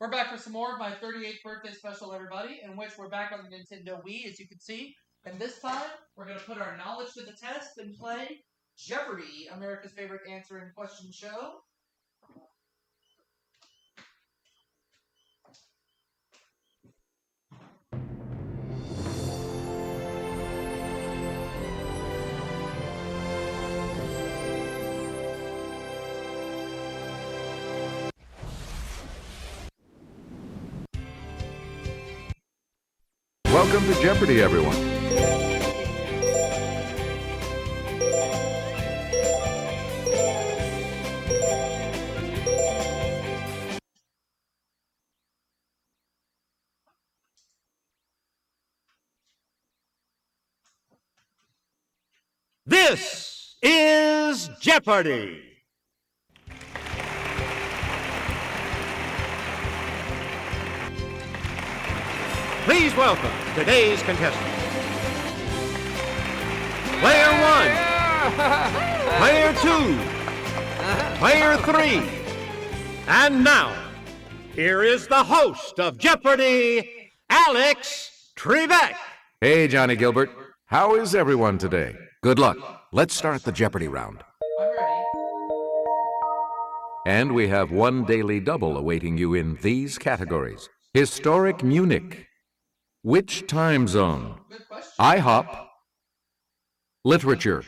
We're back for some more of my 38th birthday special, everybody, in which we're back on the Nintendo Wii, as you can see. And this time, we're going to put our knowledge to the test and play Jeopardy, America's favorite answer and question show. Welcome to Jeopardy, everyone. This is Jeopardy! Please welcome today's contestants. Player 1, Player 2, Player 3, and now, here is the host of Jeopardy, Alex Trebek. Hey, Johnny Gilbert. How is everyone today? Good luck. Let's start the Jeopardy round. I'm ready. And we have one daily double awaiting you in these categories. Historic Munich. Which time zone? Good question. IHOP. Literature.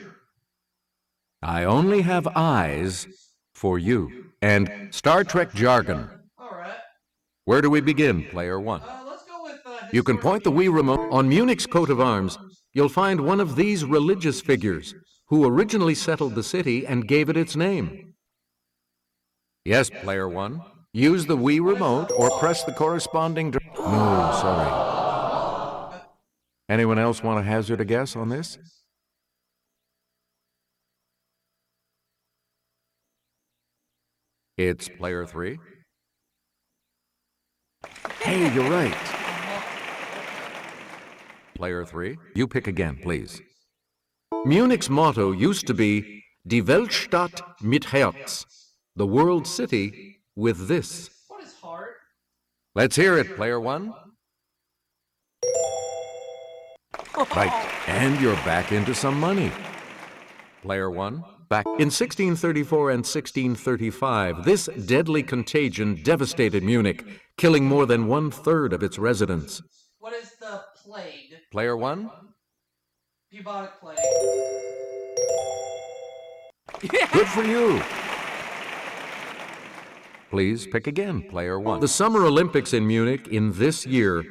I only have eyes for you. And Star Trek jargon. All right. Where do we begin, Player 1? Let's go with... You can point the Wii remote. On Munich's coat of arms, you'll find one of these religious figures who originally settled the city and gave it its name. Yes, Player 1. Use the Wii remote or press the corresponding... No, sorry. Anyone else want to hazard a guess on this? It's Player 3. Hey, you're right. Player 3, you pick again, please. Munich's motto used to be Die Weltstadt mit Herz, the world city with this. What is heart? Let's hear it, Player 1. Right, and you're back into some money. Player 1, back. In 1634 and 1635, this deadly contagion devastated Munich, killing more than 1/3 of its residents. What is the plague? Player 1? Bubonic plague. Good for you. Please pick again, Player 1. The Summer Olympics in Munich in this year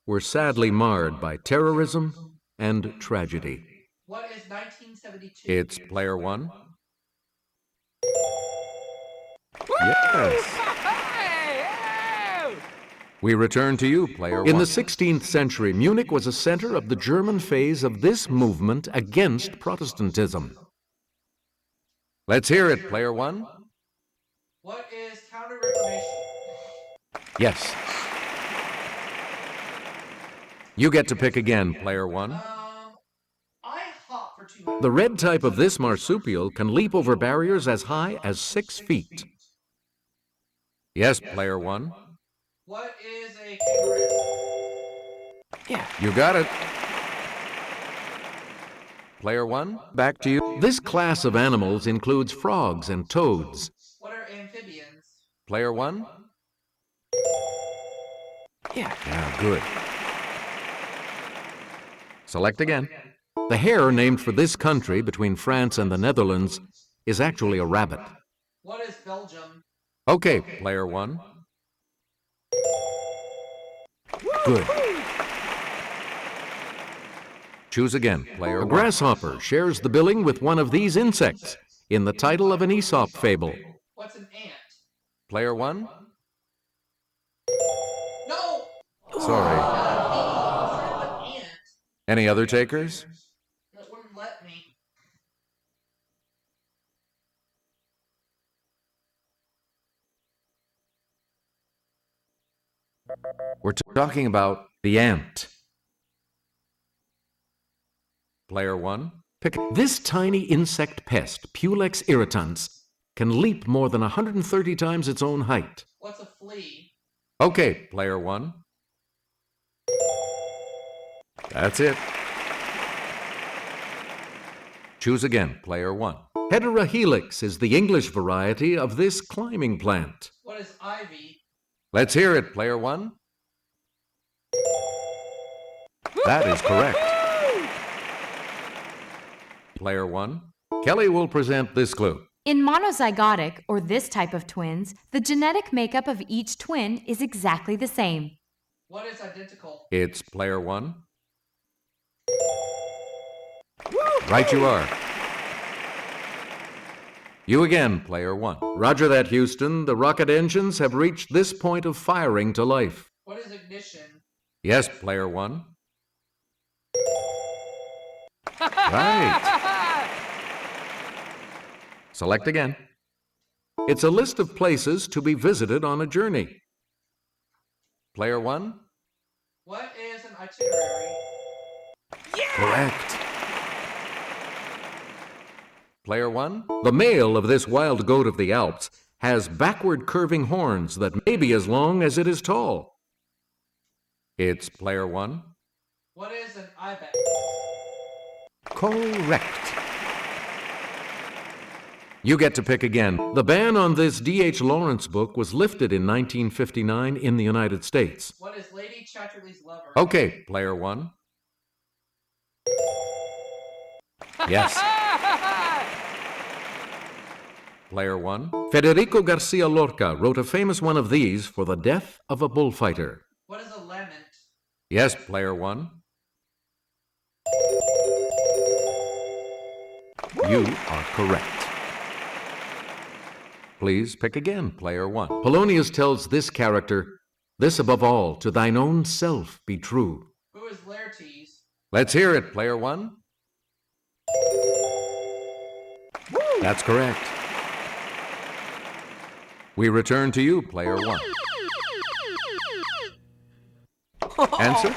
were sadly marred by terrorism and tragedy. What is 1972? It's Player 1. Yes. We return to you, Player 1. In the 16th century, Munich was a center of the German phase of this movement against Protestantism. Let's hear it, Player 1. What is Counter-Reformation? Yes. You get to pick again, Player 1. I hop for 2 minutes. The red type of this marsupial can leap over barriers as high as 6 feet. Yes, Player 1. What is a kangaroo? Yeah, you got it. Player 1, back to you. This class of animals includes frogs and toads. What are amphibians? Player 1? Yeah, good. Select again. The hare named for this country between France and the Netherlands is actually a rabbit. What is Belgium? Okay, Player 1. Good. Choose again, Player 1. A grasshopper shares the billing with one of these insects in the title of an Aesop fable. What's an ant? Player 1? No! Sorry. An ant. Any other takers? That wouldn't let me. We're talking about the ant. Player 1, pick. This tiny insect pest, Pulex irritans, can leap more than 130 times its own height. What's a flea? Okay, player one. That's it. Choose again, player one. Heterohelix is the English variety of this climbing plant. What is ivy? Let's hear it, player one. That is correct. Player one. Kelly will present this clue. In monozygotic, or this type of twins, the genetic makeup of each twin is exactly the same. What is identical? It's player one. Right you are. You again, player one. Roger that, Houston. The rocket engines have reached this point of firing to life. What is ignition? Yes, player one. Right. Select again. It's a list of places to be visited on a journey. Player one. What is an itinerary? Correct. Player one. The male of this wild goat of the Alps has backward curving horns that may be as long as it is tall. It's player one. What is an ibex? Correct. You get to pick again. The ban on this D.H. Lawrence book was lifted in 1959 in the United States. What is Lady Chatterley's lover? Okay, player one. Yes. Player one. Federico Garcia Lorca wrote a famous one of these for the death of a bullfighter. What is a lament? Yes, player one. You are correct. Please pick again, player one. Polonius tells this character, "This above all, to thine own self be true." Who is Laertes? Let's hear it, player one. That's correct. We return to you, player one. Answer?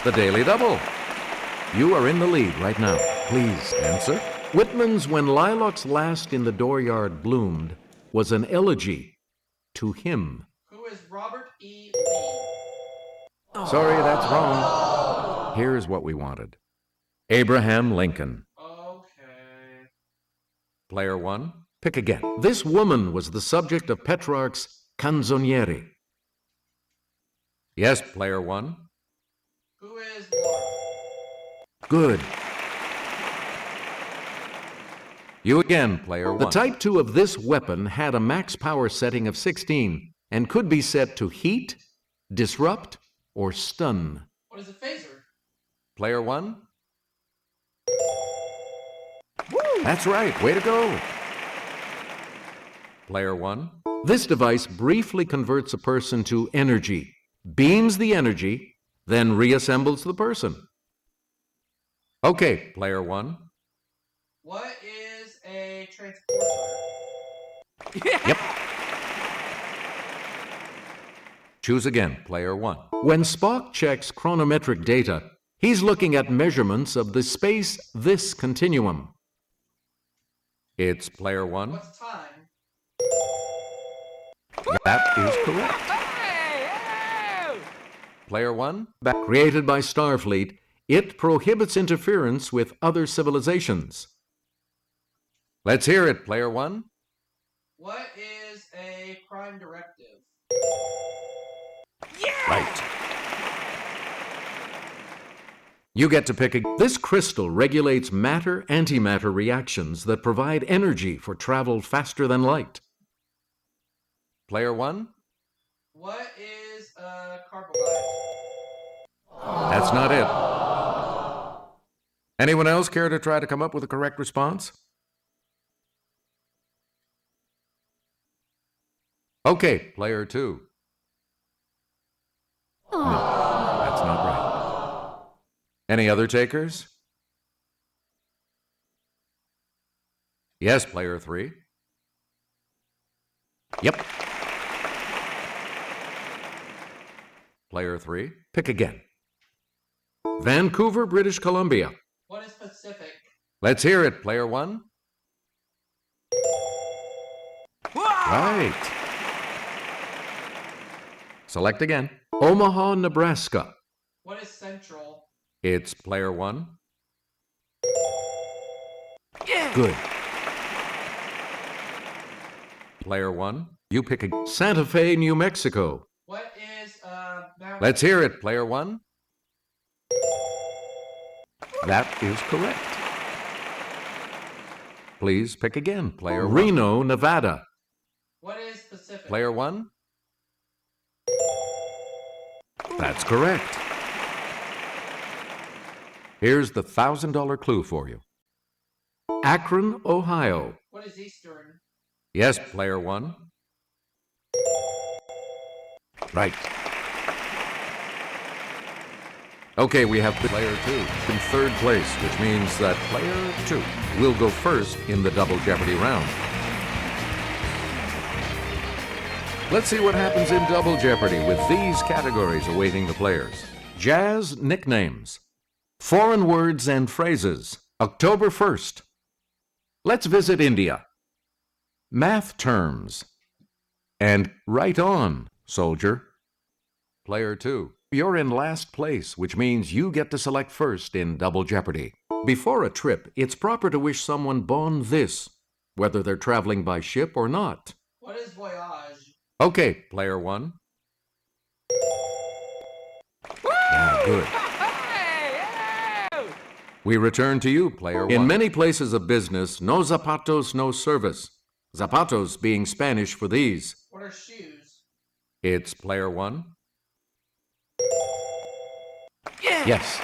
The Daily Double. You are in the lead right now. Please answer. Whitman's When Lilacs Last in the Dooryard Bloomed was an elegy to him. Who is Robert E. Lee? Sorry, that's wrong. Here's what we wanted. Abraham Lincoln. Okay. Player one, pick again. This woman was the subject of Petrarch's Canzoniere. Yes, player one. Who is Laura? Good. You again, player one. The Type 2 of this weapon had a max power setting of 16 and could be set to heat, disrupt, or stun. What is a phaser? Player one. That's right. Way to go. Player one. This device briefly converts a person to energy, beams the energy, then reassembles the person. Okay, player one. What is a transporter? Yep. Choose again, player one. When Spock checks chronometric data, he's looking at measurements of the space-this continuum. It's player one. What's time? That is correct. Player one, created by Starfleet, it prohibits interference with other civilizations. Let's hear it, player one. What is a prime directive? Right. You get to pick a... This crystal regulates matter-antimatter reactions that provide energy for travel faster than light. Player one. What is a carbonite? That's not it. Anyone else care to try to come up with a correct response? Okay, player two. No, that's not right. Any other takers? Yes, player three. Yep. Player three, pick again. Vancouver, British Columbia. What is Pacific? Let's hear it, player one. Right. Select again. Omaha, Nebraska. What is central? It's player 1. Good. Player 1, you pick a Santa Fe, New Mexico. What is Mount? Let's hear it, player 1. That is correct. Please pick again, player 1. Reno, Nevada. What is Pacific? Player 1. That's correct. Here's the $1,000 clue for you. Akron, Ohio. What is Eastern? Yes, player 1. Right. Okay, we have player 2 in third place, which means that player 2 will go first in the Double Jeopardy round. Let's see what happens in Double Jeopardy with these categories awaiting the players. Jazz nicknames, foreign words and phrases, October 1st. Let's visit India. Math terms, and right on, soldier. Player 2, you're in last place, which means you get to select first in Double Jeopardy. Before a trip, it's proper to wish someone bon this, whether they're traveling by ship or not. What is voyage? Okay, player 1. Yeah, good. We return to you, player 1. In many places of business, no zapatos, no service. Zapatos being Spanish for these. What are shoes? It's player 1. Yes.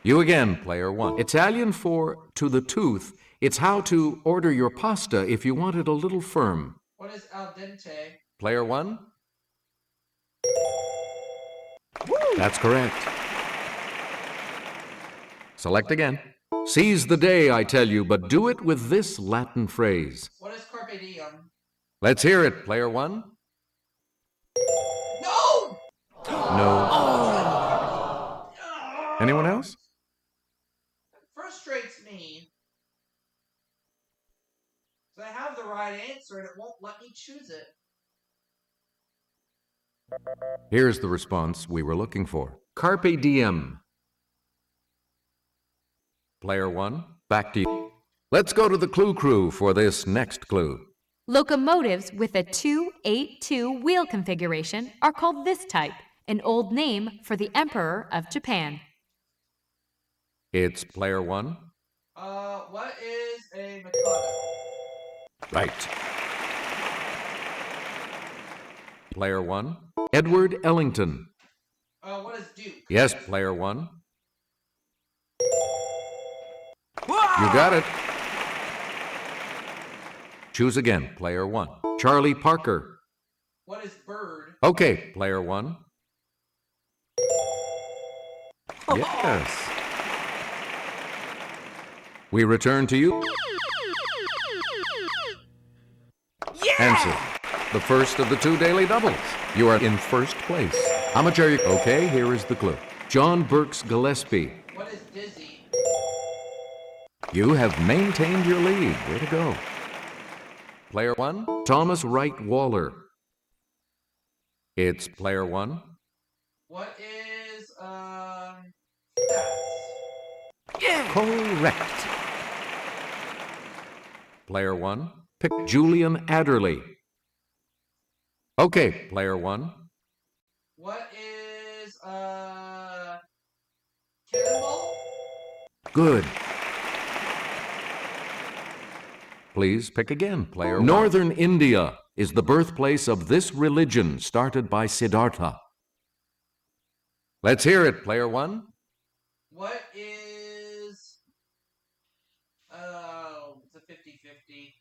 You again, player 1. Italian for to the tooth. It's how to order your pasta if you want it a little firm. What is al dente? Player 1. That's correct. Select again. Seize the day, I tell you, but do it with this Latin phrase. What is carpe diem? Let's hear it, player 1. No! No. Anyone else? It frustrates me. 'Cause I have the right answer and it won't let me choose it. Here's the response we were looking for. Carpe diem. Player 1, back to you. Let's go to the Clue Crew for this next clue. Locomotives with a 282 wheel configuration are called this type, an old name for the Emperor of Japan. It's player 1. What is a Mikado? Right. Player 1, Edward Ellington. What is Duke? Yes, player 1. You got it. Choose again, player 1. Charlie Parker. What is bird? Okay, player 1. Yes. We return to you. Answer. The first of the 2 daily doubles. You are in first place. How much are you? Okay, here is the clue. John Burks Gillespie. What is dizzy? You have maintained your lead. Way to go. Player 1, Thomas Wright Waller. It's player 1. What is stats? Correct. Player 1, pick Julian Adderley. Okay, player 1. What is cannonball? Good. Please pick again, player 1. Northern India is the birthplace of this religion started by Siddhartha. Let's hear it, player 1. What is it's a 50-50.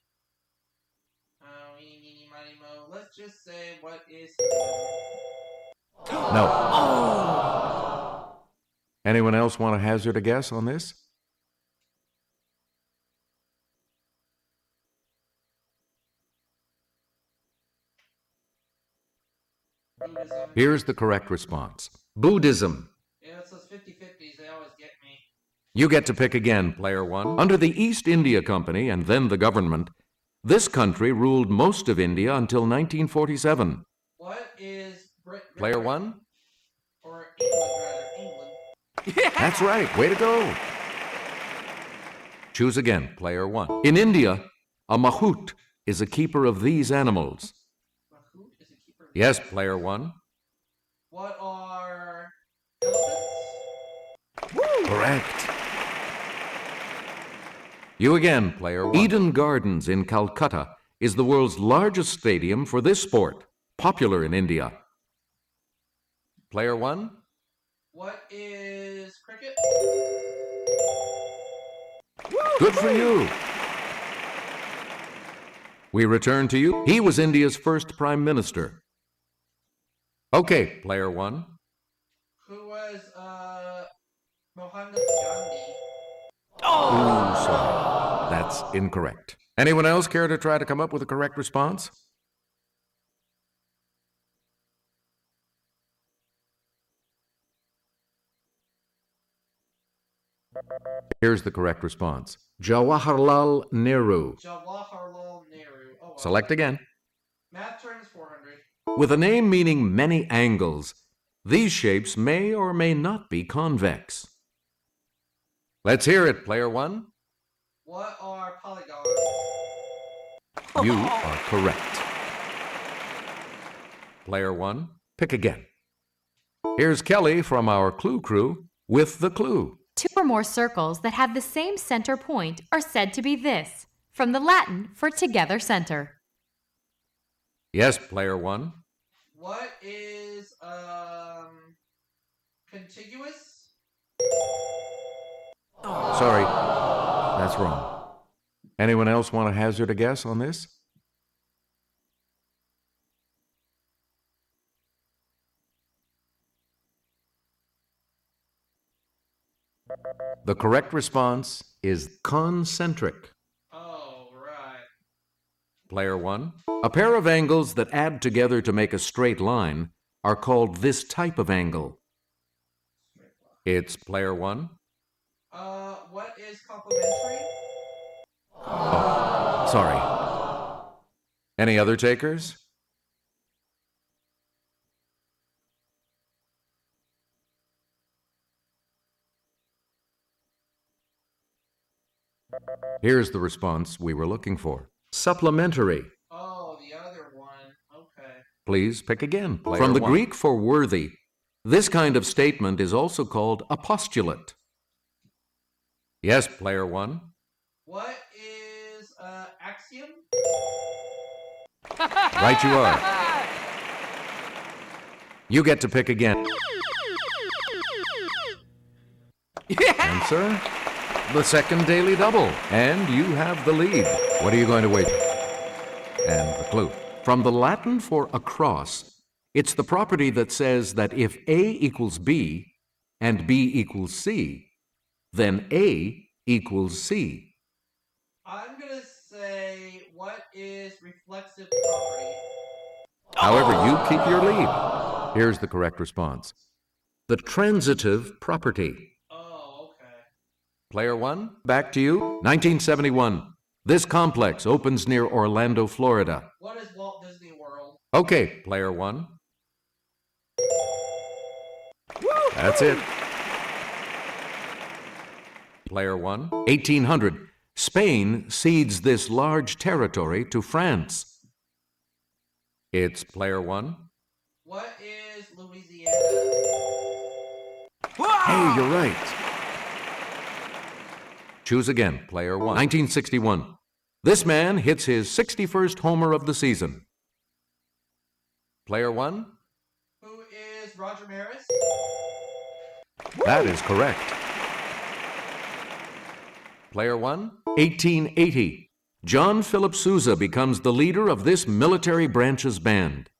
Eeny, meeny, miny, mo. Let's just say what is No. Anyone else want to hazard a guess on this? Buddhism. Here's the correct response. Buddhism. Yeah, it's those 50-50s. They always get me. You get to pick again, player 1. Under the East India Company and then the government, This country ruled most of India until 1947. What is Player 1? Or England, rather. England. That's right. Way to go. Choose again, Player 1. In India, a mahout is a keeper of these animals. Mahout is a keeper of Yes, Player 1. What are elephants? Correct. You again, Player 1. Eden Gardens in Calcutta is the world's largest stadium for this sport, popular in India. Player 1? What is cricket? Good for you. We return to you. He was India's first prime minister. Okay, Player 1. Who was Mohandas Gandhi? Ooh, sorry. That's incorrect. Anyone else care to try to come up with a correct response? Here's the correct response. Jawaharlal Nehru. Jawaharlal Nehru. Oh, wow. Select again. Math turn is 400. With a name meaning many angles, these shapes may or may not be convex. Let's hear it, Player 1. What are polygons? You are correct. Player 1, pick again. Here's Kelly from our Clue Crew with the clue. 2 or more circles that have the same center point are said to be this, from the Latin for together center. Yes, Player 1. What is contiguous? Sorry, that's wrong. Anyone else want to hazard a guess on this? The correct response is concentric. Oh, right. Player 1. A pair of angles that add together to make a straight line are called this type of angle. It's Player 1. What is complementary? Oh, sorry. Any other takers? Here's the response we were looking for. Supplementary. Oh, the other one. Okay. Please pick again. From the Greek for worthy, this kind of statement is also called a postulate. Yes, Player 1. What is axiom? Right you are. You get to pick again. Answer? The second daily double. And you have the lead. What are you going to wager? And the clue. From the Latin for across, it's the property that says that if A equals B and B equals C, then A equals C. I'm gonna say, what is reflexive property? However, you keep your lead. Here's the correct response. The transitive property. Oh, okay. Player 1, back to you. 1971. This complex opens near Orlando, Florida. What is Walt Disney World? Okay, Player 1. That's it. Player 1. 1800. Spain cedes this large territory to France. It's Player 1. What is Louisiana? Hey, you're right. Choose again, Player 1. 1961. This man hits his 61st homer of the season. Player 1. Who is Roger Maris? That is correct. Player 1. 1880. John Philip Sousa becomes the leader of this military branch's band.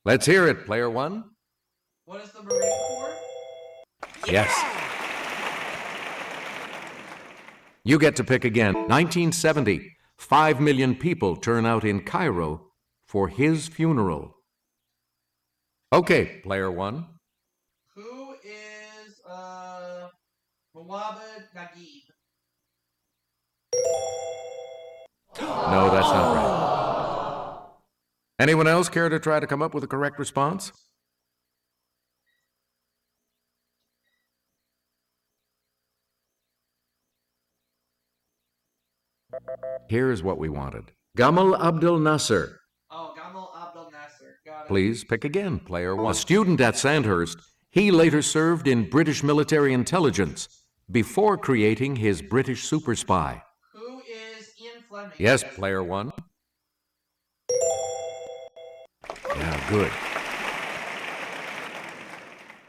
Let's hear it, Player 1. What is the Marine Corps? Yes. You get to pick again. 1970. 5 million people turn out in Cairo for his funeral. Okay, Player 1. Who is Mohammed Naguib? that's not right. Anyone else care to try to come up with a correct response? Here's what we wanted. Gamal Abdel Nasser. Oh, Gamal Abdel Nasser. Got it. Please pick again, player one. A student at Sandhurst, he later served in British military intelligence before creating his British super spy. Who is Ian Fleming? Yes, player one. Yeah, good.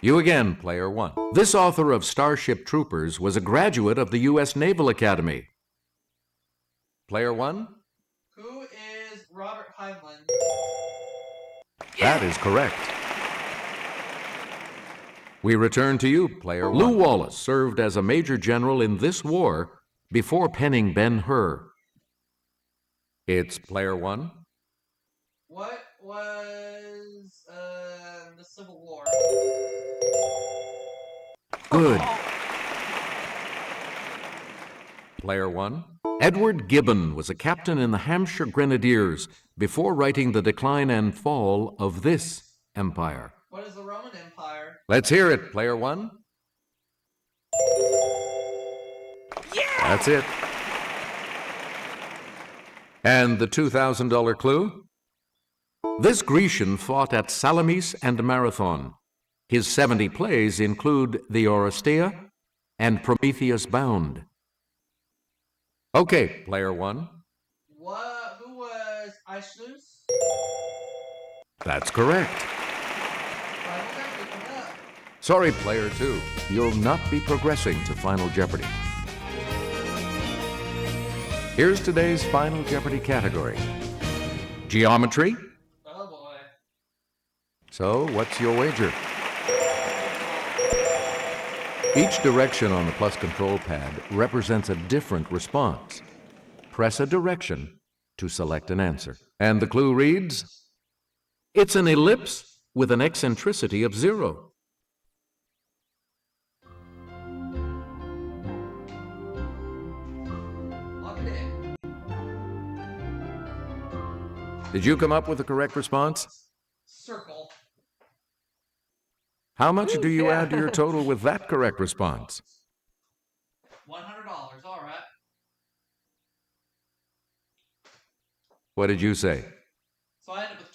You again, player one. This author of Starship Troopers was a graduate of the U.S. Naval Academy. Player one. Who is Robert Heinlein? That is correct. We return to you, player one. Lew Wallace served as a major general in this war before penning Ben-Hur. It's player one. What was the Civil War? Good. Player one. Edward Gibbon was a captain in the Hampshire Grenadiers before writing The Decline and Fall of this empire. What is the Roman Empire? Let's hear it, player one. Yeah! That's it. And the $2,000 clue? This Grecian fought at Salamis and Marathon. His 70 plays include The Oresteia and Prometheus Bound. Okay, player one. Who was Aeschylus? That's correct. Sorry, player two. You'll not be progressing to Final Jeopardy. Here's today's Final Jeopardy category. Geometry. Oh boy. So, what's your wager? Each direction on the plus control pad represents a different response. Press a direction to select an answer. And the clue reads, it's an ellipse with an eccentricity of 0. Lock it in. Did you come up with the correct response? Circle. How much do you add to your total with that correct response? $100. All right. What did you say? So I ended up with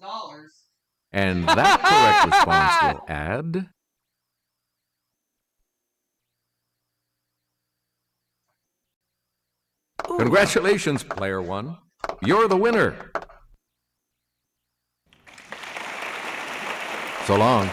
$29,000. And that correct response will add... Congratulations, player one. You're the winner. So long.